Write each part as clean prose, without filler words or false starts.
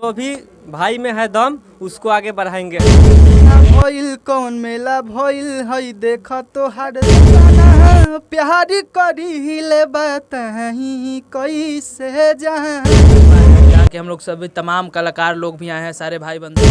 जो भी भाई में है दम उसको आगे बढ़ाएंगे। भइल कौन मेला भइल हई देख तो हर दीवाना प्यार करी ले बताही कैसे जहाँ यहाँ के हम लोग सभी तमाम कलाकार लोग भी आए हैं, सारे भाई बंधु।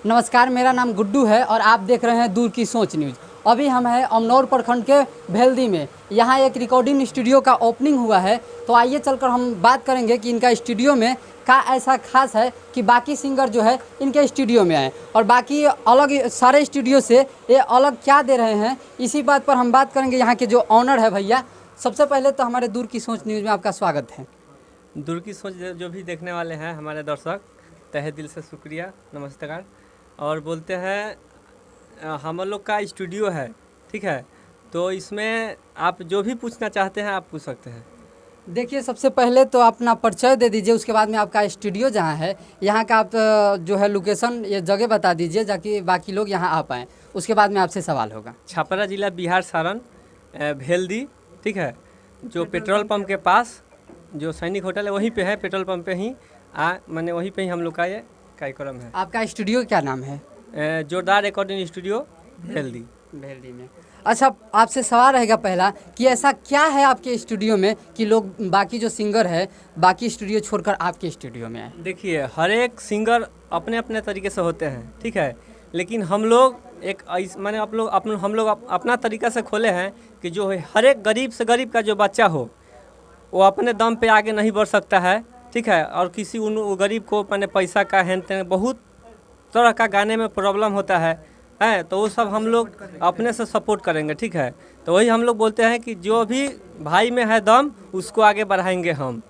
नमस्कार, मेरा नाम गुड्डू है और आप देख रहे हैं दूर की सोच न्यूज़। अभी हम हैं अमनौर प्रखंड के भेल्दी में। यहाँ एक रिकॉर्डिंग स्टूडियो का ओपनिंग हुआ है, तो आइए चलकर हम बात करेंगे कि इनका स्टूडियो में क्या ऐसा खास है कि बाकी सिंगर जो है इनके स्टूडियो में आए और बाकी अलग सारे स्टूडियो से ये अलग क्या दे रहे हैं। इसी बात पर हम बात करेंगे यहाँ के जो ऑनर है भैया। सबसे पहले तो हमारे दूर की सोच न्यूज़ में आपका स्वागत है। दूर की सोच जो भी देखने वाले हैं हमारे दर्शक, तहे दिल से शुक्रिया, नमस्कार। और बोलते हैं हम लोग का स्टूडियो है, ठीक है, तो इसमें आप जो भी पूछना चाहते हैं आप पूछ सकते हैं। देखिए, सबसे पहले तो अपना परिचय दे दीजिए, उसके बाद में आपका स्टूडियो जहाँ है यहाँ का आप जो है लोकेशन ये जगह बता दीजिए ताकि बाकी लोग यहाँ आ पाएँ। उसके बाद में आपसे सवाल होगा। छपरा जिला बिहार सारण भेल्दी, ठीक है, जो पेट्रोल पंप के पास जो सैनिक होटल है वहीं पे है, पेट्रोल पंप पे ही मैंने वहीं पे ही हम लोग का ये कार्यक्रम है। आपका स्टूडियो क्या नाम है? जोरदार रिकॉर्डिंग स्टूडियो भेल्दी में। अच्छा, आपसे सवाल रहेगा पहला कि ऐसा क्या है आपके स्टूडियो में कि लोग बाकी जो सिंगर है बाकी स्टूडियो छोड़कर आपके स्टूडियो में आए? देखिए, हर एक सिंगर अपने अपने तरीके से होते हैं, ठीक है, लेकिन हम लोग एक मैंने हम लोग अपना तरीका से खोले हैं कि जो हर एक गरीब से गरीब का जो बच्चा हो वो अपने दम पे आगे नहीं बढ़ सकता है, ठीक है, और किसी उन गरीब को मैंने पैसा का हैन तेन बहुत तरह का गाने में प्रॉब्लम होता है, तो वो सब हम लोग अपने से सपोर्ट करेंगे, ठीक है। तो वही हम लोग बोलते हैं कि जो भी भाई में है दम उसको आगे बढ़ाएंगे हम,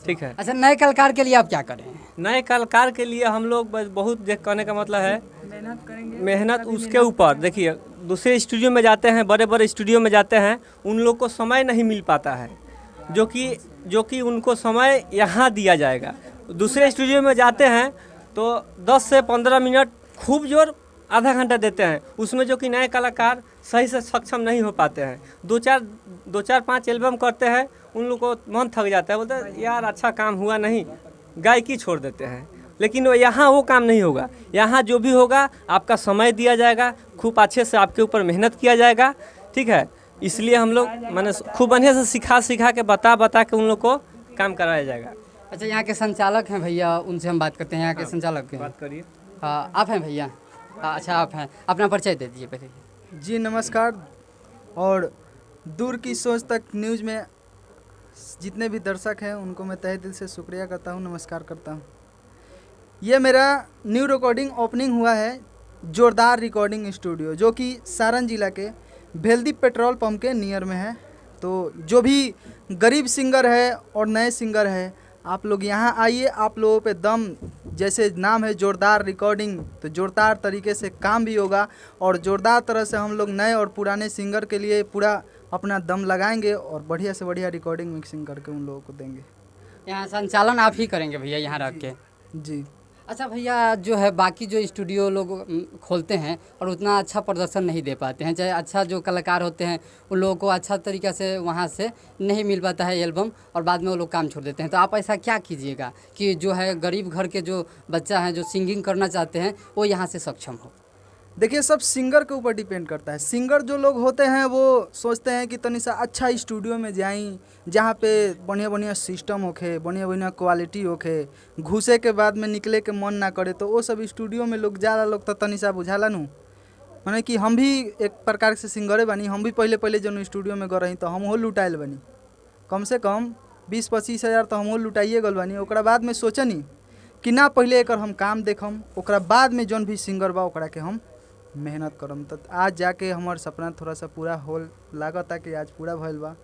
ठीक है। अच्छा, नए कलाकार के लिए आप क्या करें? नए कलाकार के लिए हम लोग बहुत देख कहने का मतलब है मेहनत उसके ऊपर। देखिए, दूसरे स्टूडियो में जाते हैं, बड़े बड़े स्टूडियो में जाते हैं, उन लोग को समय नहीं मिल पाता है, जो कि उनको समय यहाँ दिया जाएगा। दूसरे स्टूडियो में जाते हैं तो 10 से 15 मिनट खूब जोर आधा घंटा देते हैं, उसमें जो कि नए कलाकार सही से सक्षम नहीं हो पाते हैं। दो चार 5 एल्बम करते हैं, उन लोग को मन थक जाता है, बोलते हैं यार अच्छा काम हुआ नहीं, गायकी छोड़ देते हैं। लेकिन यहाँ वो काम नहीं होगा। यहाँ जो भी होगा आपका समय दिया जाएगा, खूब अच्छे से आपके ऊपर मेहनत किया जाएगा, ठीक है। इसलिए हम लोग मैंने खूब बढ़िया से सिखा के बता के उन लोग को काम कराया जाएगा। अच्छा, यहाँ के संचालक हैं भैया, उनसे हम बात करते हैं। यहाँ के संचालक हैं, बात करिए। हाँ, आप हैं भैया? अच्छा, आप हैं, अपना परिचय दे दीजिए पहले। जी नमस्कार। और दूर की सोच तक न्यूज़ में जितने भी दर्शक हैं उनको मैं तहे दिल से शुक्रिया करता हूँ, नमस्कार करता हूँ। ये मेरा न्यू रिकॉर्डिंग ओपनिंग हुआ है जोरदार रिकॉर्डिंग स्टूडियो, जो कि सारण जिला के भेल्दी पेट्रोल पंप के नियर में है। तो जो भी गरीब सिंगर है और नए सिंगर है, आप लोग यहाँ आइए। आप लोगों पे दम, जैसे नाम है जोरदार रिकॉर्डिंग, तो जोरदार तरीके से काम भी होगा और जोरदार तरह से हम लोग नए और पुराने सिंगर के लिए पूरा अपना दम लगाएंगे और बढ़िया से बढ़िया रिकॉर्डिंग मिक्सिंग करके उन लोगों को देंगे। यहाँ संचालन आप ही करेंगे भैया यहाँ रख के? जी। अच्छा भैया, जो है बाकी जो स्टूडियो लोग खोलते हैं और उतना अच्छा प्रदर्शन नहीं दे पाते हैं, चाहे अच्छा जो कलाकार होते हैं उन लोगों को अच्छा तरीक़ा से वहाँ से नहीं मिल पाता है एल्बम और बाद में वो लोग काम छोड़ देते हैं। तो आप ऐसा क्या कीजिएगा कि जो है गरीब घर के जो बच्चा है जो सिंगिंग करना चाहते हैं वो यहाँ से सक्षम हो? देखिए, सब सिंगर के ऊपर डिपेंड करता है। सिंगर जो लोग होते हैं वो सोचते हैं कि तनी सा अच्छा स्टूडियो में जाएं जहाँ पे बढ़िया बढ़िया सिस्टम होखे, बढ़िया बढ़िया क्वालिटी होखे, घुसे के बाद में निकले के मन ना करे, तो वो सब स्टूडियो में लोग ज़्यादा लोग तो तनी सा बुझाला नू। माने कि हम भी एक प्रकार से सिंगरे बनी, हम भी पहले जो स्टूडियो में गए रही तो हम हो लुटाइल बनी, कम से कम 20-25 हज़ार तो हम लुटाइए गल बनी। ओकरा बाद में सोचनी कि ना पहले एक हम काम देखम, ओकरा बाद में जौन भी सिंगर बा ओकरा के हम मेहनत करम। तो आज जाके हमार सपना थोड़ा सा पूरा होल लागता कि आज पूरा भइल बा।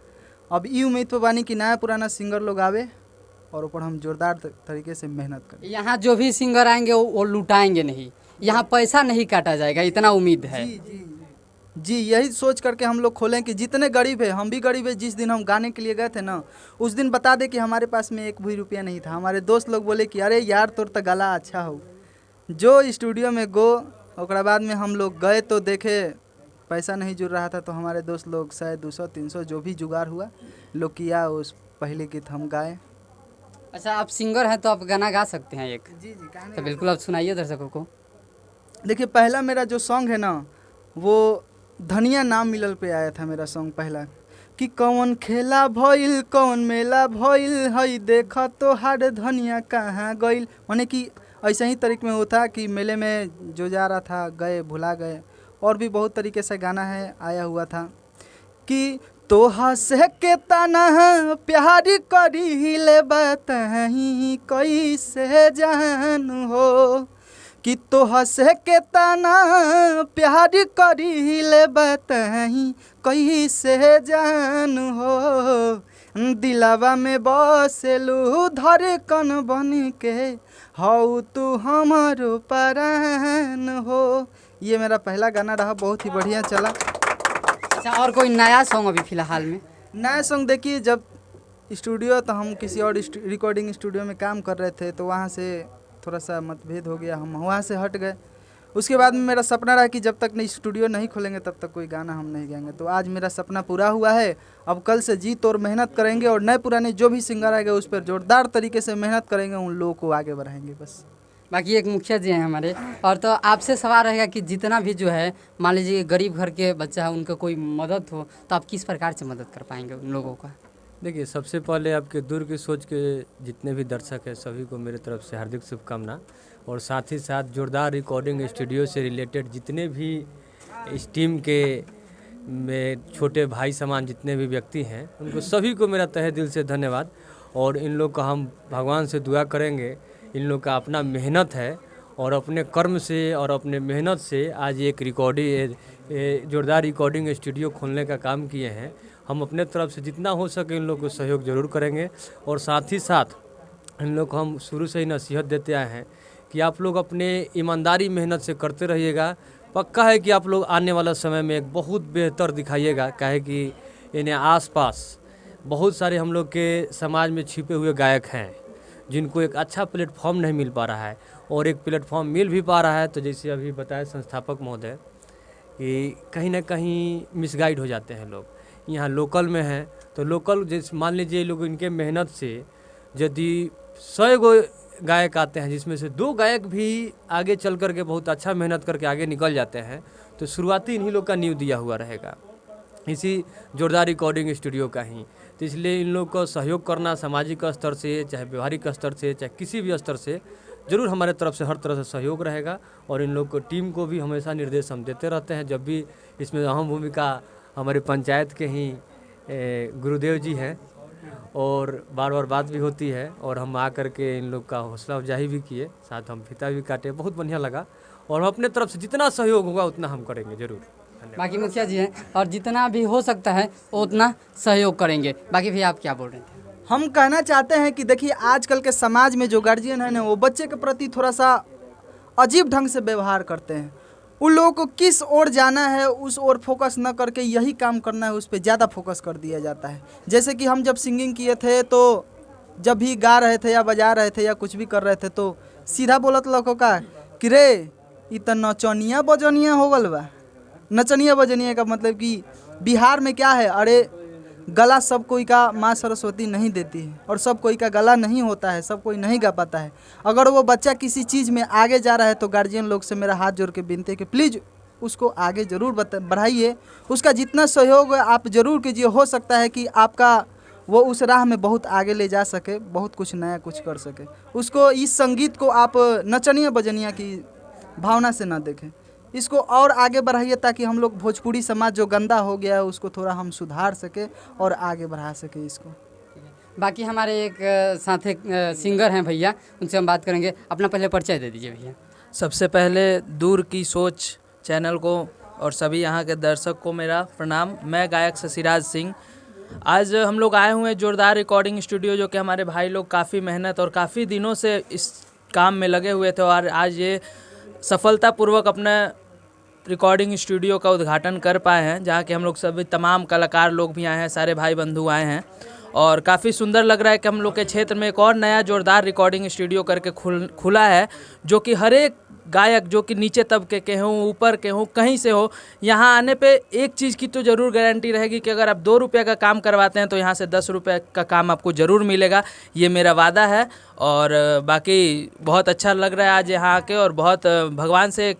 अब ई उम्मीद पे बानी कि नया पुराना सिंगर लोग आवे और ऊपर हम जोरदार तरीके से मेहनत करें। यहाँ जो भी सिंगर आएंगे वो लुटाएंगे नहीं, यहाँ पैसा नहीं काटा जाएगा, इतना उम्मीद है। जी, यही सोच करके हम लोग खोलें कि जितने गरीब है, हम भी गरीब है। जिस दिन हम गाने के लिए गए थे ना, उस दिन बता दे कि हमारे पास में एक भी रुपया नहीं था। हमारे दोस्त लोग बोले कि अरे यार तोर तो गला अच्छा हो, जो स्टूडियो में गो। और बाद में हम लोग गए तो देखे पैसा नहीं जुड़ रहा था, तो हमारे दोस्त लोग शायद 200-300 जो भी जुगाड़ हुआ लोग किया, उस पहले गीत हम गाए अच्छा, आप सिंगर हैं तो आप गाना गा सकते हैं एक, जी जी गाने तो बिल्कुल आप सुनाइए दर्शकों को। देखिए, पहला मेरा जो सॉन्ग है ना, वो धनिया नाम मिलल पे आया था मेरा सॉन्ग पहला, कि कौन खेला भइल कौन मेला भइल हई देखा तो हार धनिया कहाँ गइल। माने कि ऐसे ही तरीके में होता कि मेले में जो जा रहा था गए भुला गए। और भी बहुत तरीके से गाना है आया हुआ था कि तोहा से के तना प्यार करी ले बताही कैसे जान हो, कि तोहा से के तना प्यार करी ले बताही कैसे जान हो, दिलावा में बसेलू धड़कन बन के हऊ तू हमारो परान हो। ये मेरा पहला गाना रहा, बहुत ही बढ़िया चला। अच्छा, और कोई नया सॉन्ग अभी फिलहाल में? नया सॉन्ग देखिए, जब स्टूडियो तो हम किसी और रिकॉर्डिंग स्टूडियो में काम कर रहे थे तो वहाँ से थोड़ा सा मतभेद हो गया, हम वहाँ से हट गए। उसके बाद में मेरा सपना रहा कि जब तक नहीं स्टूडियो नहीं खोलेंगे तब तक कोई गाना हम नहीं गाएंगे। तो आज मेरा सपना पूरा हुआ है। अब कल से जी तोड़ मेहनत करेंगे और नए पुराने जो भी सिंगर आएंगे उस पर जोरदार तरीके से मेहनत करेंगे, उन लोगों को आगे बढ़ाएंगे बस। बाकी एक मुखिया जी हैं हमारे, और तो आपसे सवाल रहेगा कि जितना भी जो है मान लीजिए गरीब घर के बच्चा है उनका कोई मदद हो तो आप किस प्रकार से मदद कर पाएंगे उन लोगों का? देखिए, सबसे पहले आपके दूर की सोच के जितने भी दर्शक हैं सभी को मेरे तरफ से हार्दिक शुभकामना। और साथ ही साथ जोरदार रिकॉर्डिंग स्टूडियो से रिलेटेड जितने भी इस टीम के में छोटे भाई समान जितने भी व्यक्ति हैं उनको सभी को मेरा तहे दिल से धन्यवाद। और इन लोग का हम भगवान से दुआ करेंगे, इन लोग का अपना मेहनत है और अपने कर्म से और अपने मेहनत से आज एक जोरदार रिकॉर्डिंग स्टूडियो खोलने का काम किए हैं। हम अपने तरफ से जितना हो सके इन लोग को सहयोग जरूर करेंगे। और साथ ही साथ इन लोग को हम शुरू से ही नसीहत देते आए हैं कि आप लोग अपने ईमानदारी मेहनत से करते रहिएगा। पक्का है कि आप लोग आने वाला समय में एक बहुत बेहतर दिखाइएगा। काहे कि इन्हें आसपास बहुत सारे हम लोग के समाज में छिपे हुए गायक हैं जिनको एक अच्छा प्लेटफॉर्म नहीं मिल पा रहा है, और एक प्लेटफॉर्म मिल भी पा रहा है तो जैसे अभी बताया संस्थापक महोदय कि कहीं ना कहीं मिसगाइड हो जाते हैं लोग। यहाँ लोकल में है तो लोकल जैसे मान लीजिए लोग इनके मेहनत से यदि 100 गो गायक आते हैं जिसमें से 2 गायक भी आगे चल कर के बहुत अच्छा मेहनत करके आगे निकल जाते हैं तो शुरुआती इन्हीं लोग का नींव दिया हुआ रहेगा, इसी जोरदार रिकॉर्डिंग स्टूडियो का ही। तो इसलिए इन लोग को सहयोग करना सामाजिक स्तर से चाहे व्यवहारिक स्तर से चाहे किसी भी स्तर से जरूर हमारे तरफ से हर तरह से सहयोग रहेगा। और इन लोग को टीम को भी हमेशा निर्देश हम देते रहते हैं। जब भी इसमें अहम भूमिका हमारे पंचायत के ही गुरुदेव जी हैं और बार बार बात भी होती है और हम आ कर के इन लोग का हौसला अफजाई भी किए, साथ हम फीता भी काटे, बहुत बढ़िया लगा। और हम अपने तरफ से जितना सहयोग होगा उतना हम करेंगे जरूर। बाकी मुखिया जी हैं और जितना भी हो सकता है उतना सहयोग करेंगे। बाकी भैया आप क्या बोल रहे थे? हम कहना चाहते हैं कि देखिए, आजकल के समाज में जो गार्जियन है ना वो बच्चे के प्रति थोड़ा सा अजीब ढंग से व्यवहार करते हैं। उन लोगों को किस ओर जाना है उस ओर फोकस न करके यही काम करना है उस पर ज़्यादा फोकस कर दिया जाता है। जैसे कि हम जब सिंगिंग किए थे तो जब भी गा रहे थे या बजा रहे थे या कुछ भी कर रहे थे तो सीधा बोलत लोगों का कि रे ये तो नचनिया बजनिया हो गल बा। नचनिया बजनिया का मतलब कि बिहार में क्या है, अरे गला सब कोई का माँ सरस्वती नहीं देती है और सब कोई का गला नहीं होता है, सब कोई नहीं गा पाता है। अगर वो बच्चा किसी चीज़ में आगे जा रहा है तो गार्जियन लोग से मेरा हाथ जोड़ के विनती है कि प्लीज़ उसको आगे ज़रूर बढ़ाइए, उसका जितना सहयोग आप ज़रूर कीजिए। हो सकता है कि आपका वो उस राह में बहुत आगे ले जा सके, बहुत कुछ नया कुछ कर सके। उसको इस संगीत को आप नचनिया बजनिया की भावना से ना देखें, इसको और आगे बढ़ाइए ताकि हम लोग भोजपुरी समाज जो गंदा हो गया है उसको थोड़ा हम सुधार सके और आगे बढ़ा सके इसको। बाकी हमारे एक साथ एक सिंगर हैं भैया, उनसे हम बात करेंगे। अपना पहले परिचय दे दीजिए भैया। सबसे पहले दूर की सोच चैनल को और सभी यहाँ के दर्शक को मेरा प्रणाम। मैं गायक शशिराज सिंह। आज हम लोग आए हुए हैं जोरदार रिकॉर्डिंग स्टूडियो, जो कि हमारे भाई लोग काफ़ी मेहनत और काफ़ी दिनों से इस काम में लगे हुए थे और आज ये सफलतापूर्वक अपने रिकॉर्डिंग स्टूडियो का उद्घाटन कर पाए हैं, जहाँ के हम लोग सभी तमाम कलाकार लोग भी आए हैं, सारे भाई बंधु आए हैं। और काफ़ी सुंदर लग रहा है कि हम लोग के क्षेत्र में एक और नया जोरदार रिकॉर्डिंग स्टूडियो करके खुला है, जो कि हर एक गायक जो कि नीचे तबके के हों, ऊपर के हों, कहीं से हो, यहाँ आने पे एक चीज़ की तो ज़रूर गारंटी रहेगी कि अगर आप 2 रुपये का काम करवाते हैं तो यहाँ से 10 रुपये का काम आपको ज़रूर मिलेगा। ये मेरा वादा है। और बाकी बहुत अच्छा लग रहा है आज यहाँ आके, और बहुत भगवान से